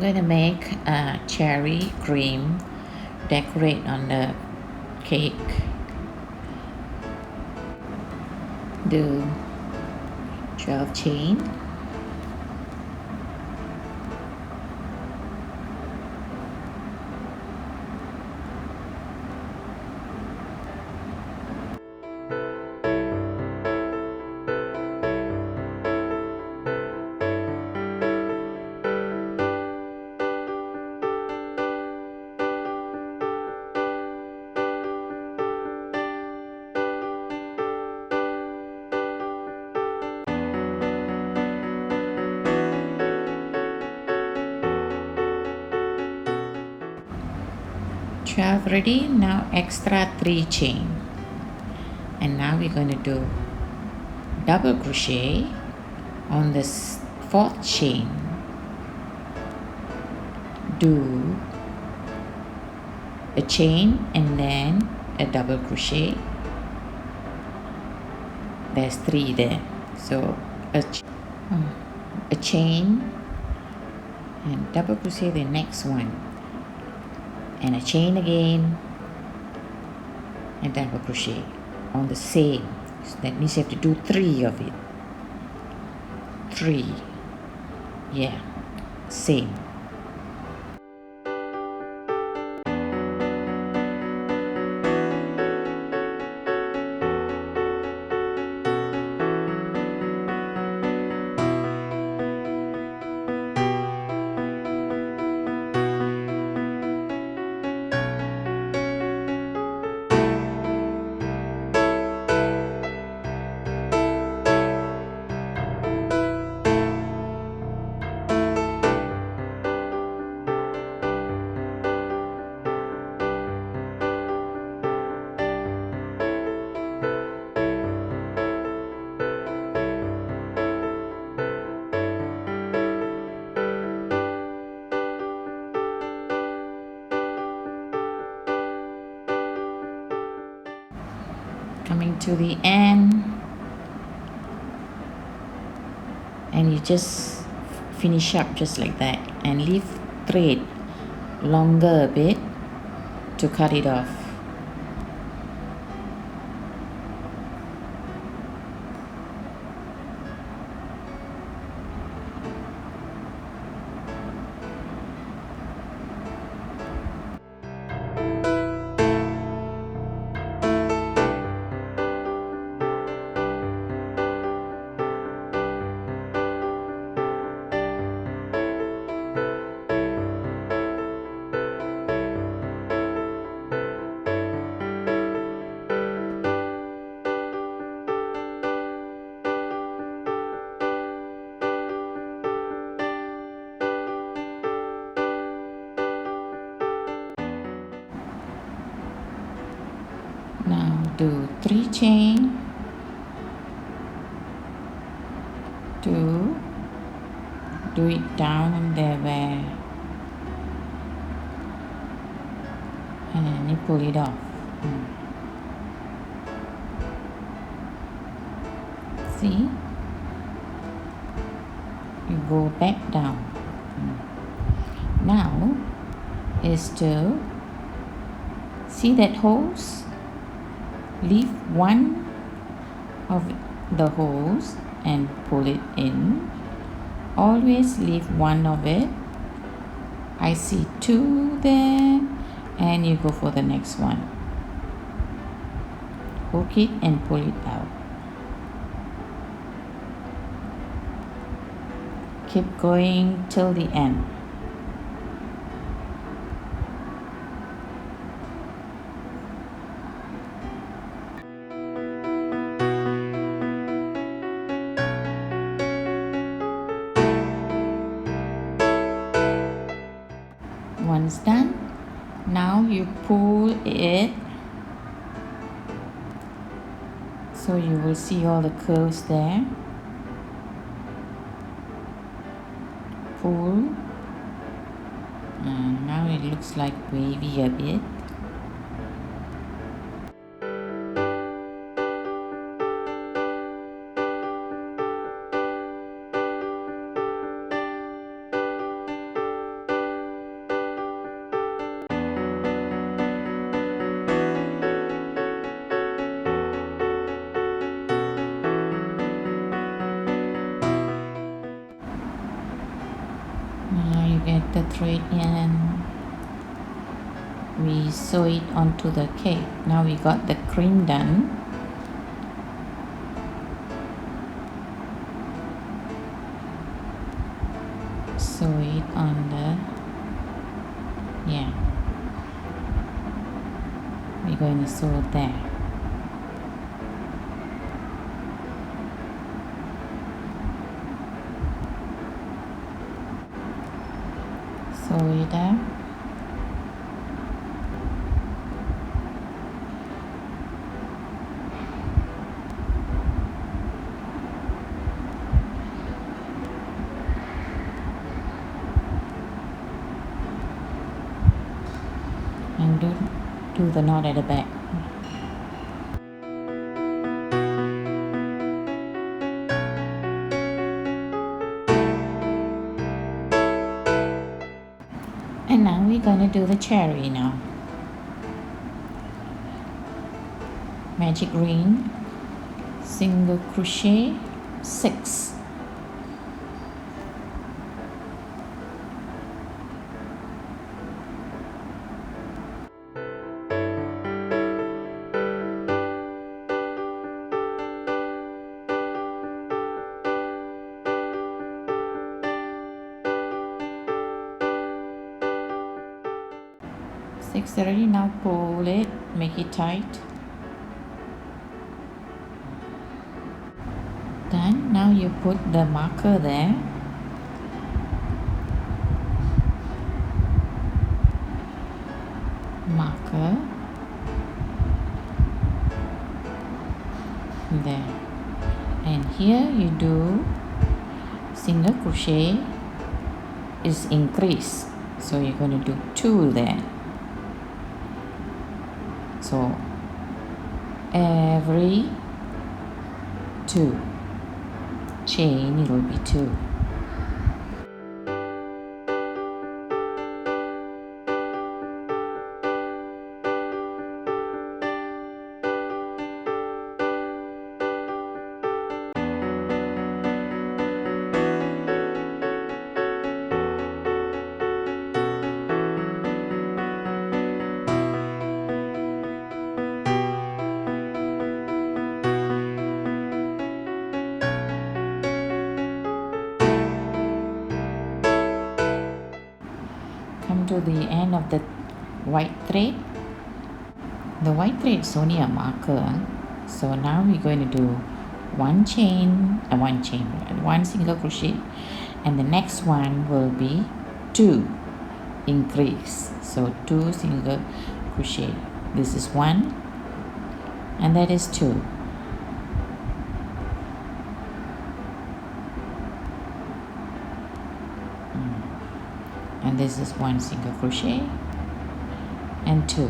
going to make a cherry cream, decorate on the cake. Do 12 chain. Ready. Now extra 3 chain, and now we're going to do double crochet on this 4th chain. Do a chain and then a double crochet. There's 3 there, so a chain and double crochet the next one, and a chain again and double crochet on the same. So that means you have to do 3 of it. 3, yeah, same. Coming to the end, and you just finish up just like that and leave thread longer a bit to cut it off. Now do 3 chain, 2, do it down in there where, and then you pull it off. See, you go back down. Now is to see that holes, leave one of the holes and pull it in. Always leave one of it. I see 2 there, and you go for the next one. Hook it and pull it out. Keep going till the end. Once done, now you pull it so you will see all the curves there. Pull, and now it looks like wavy a bit. it in. We sew it onto the cake. Now we got the cream done. Sew it on the, we're going to sew there. Sew it up. And do the knot at the back. And now we're gonna do the cherry now. Magic ring, single crochet, 6. Six already. Now pull it, make it tight. Done. Now you put the marker there. Marker. There. And here you do single crochet is increase. So you're going to do 2 there. So every 2 chain it will be 2. Come to the end of the white thread. The white thread is only a marker, so now we're going to do one single crochet, and the next one will be 2 increase. So 2 single crochet. This is 1 and that is 2. And this is 1 single crochet and 2.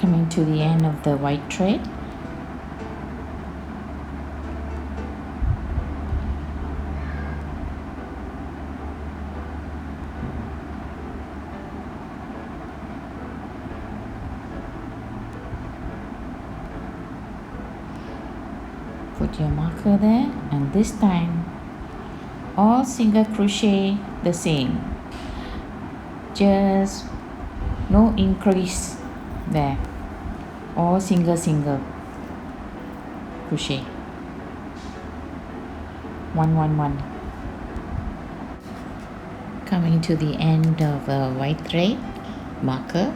Coming to the end of the white thread. Put your marker there, and this time all single crochet the same, just no increase there, all single crochet, 1 1 1. Coming to the end of a white thread marker.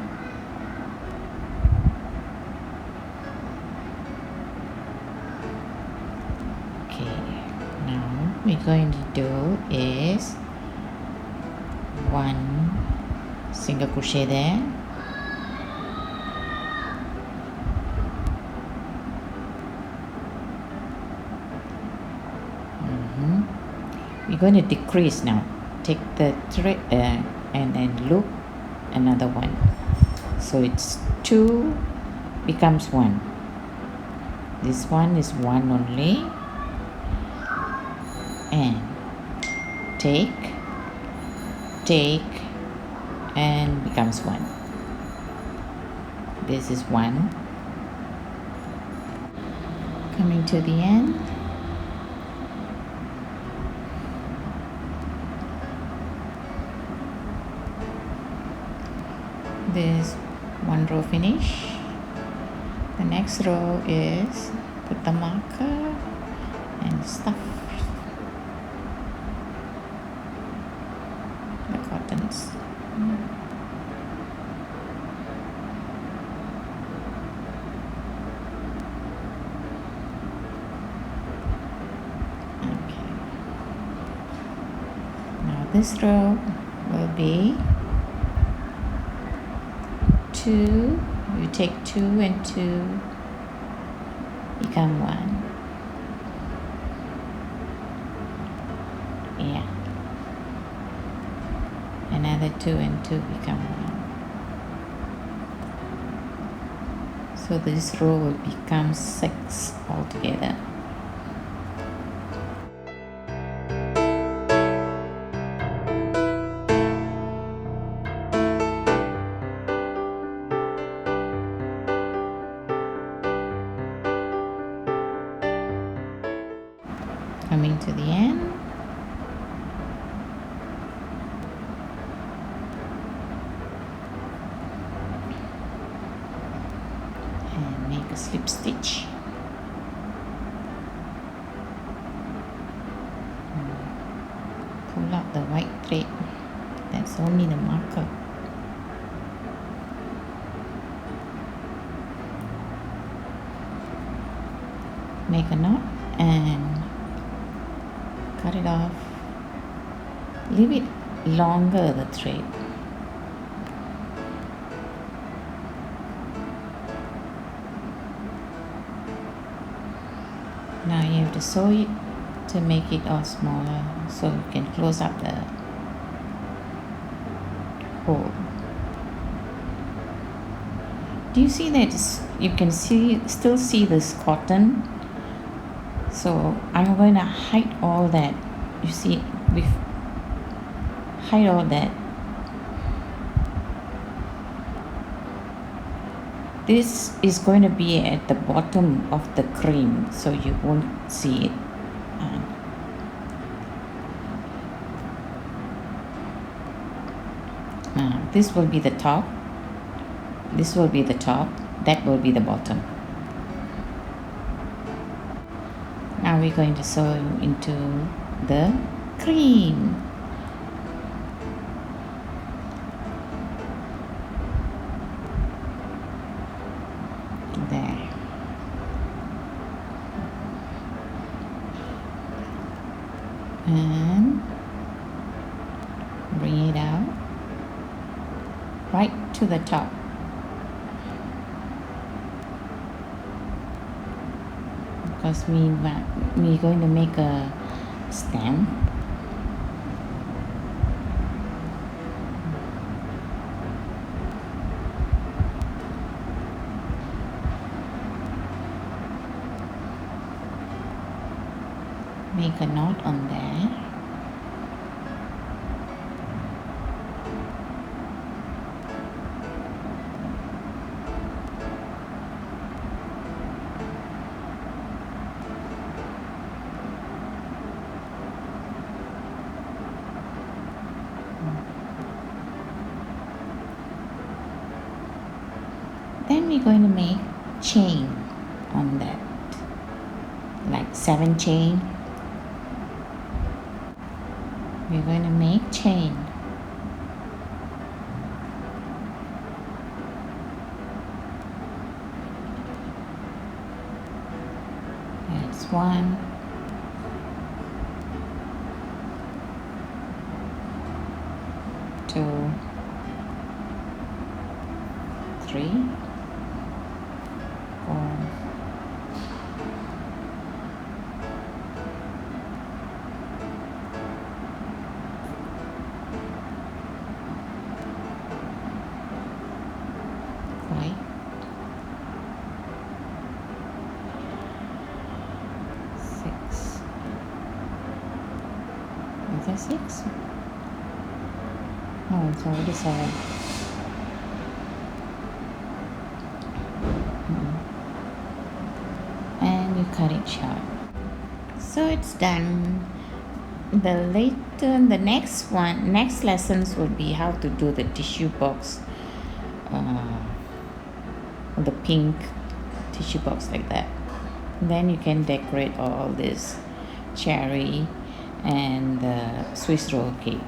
We're going to do is 1 single crochet there, we're going to decrease now. Take the thread and then loop another one, so it's 2 becomes 1. This one is 1 only, and take, and becomes 1. This is 1. Coming to the end, this 1 row finish. The next row is put the marker and stuff the cottons. Okay. Now this row will be 2. You take 2 and 2 become 1. Yeah. Another 2 and 2 become 1. So this row will become 6 altogether. Coming to the end, and make a slip stitch. Pull out the white thread, that's only the marker. Make a knot and cut it off. Leave it longer, the thread. Now you have to sew it to make it all smaller so you can close up the hole. Do you see that you can still see this cotton? So I'm going to hide all that. You see, we hide all that. This is going to be at the bottom of the cream, so you won't see it. This will be the top. This will be the top. That will be the bottom. Now we're going to sew into the cream. There. And bring it out right to the top. Because we're going to make a stem. Make a knot on there. Then we're going to make chain on that, like 7 chain. We're going to make chain. That's 1, 2, 3, 4, 5, 6. Is that 6? Oh, it's already 7. And you cut it short. So it's done. The next lessons would be how to do the tissue box, the pink tissue box like that. Then you can decorate all this cherry and the Swiss roll cake.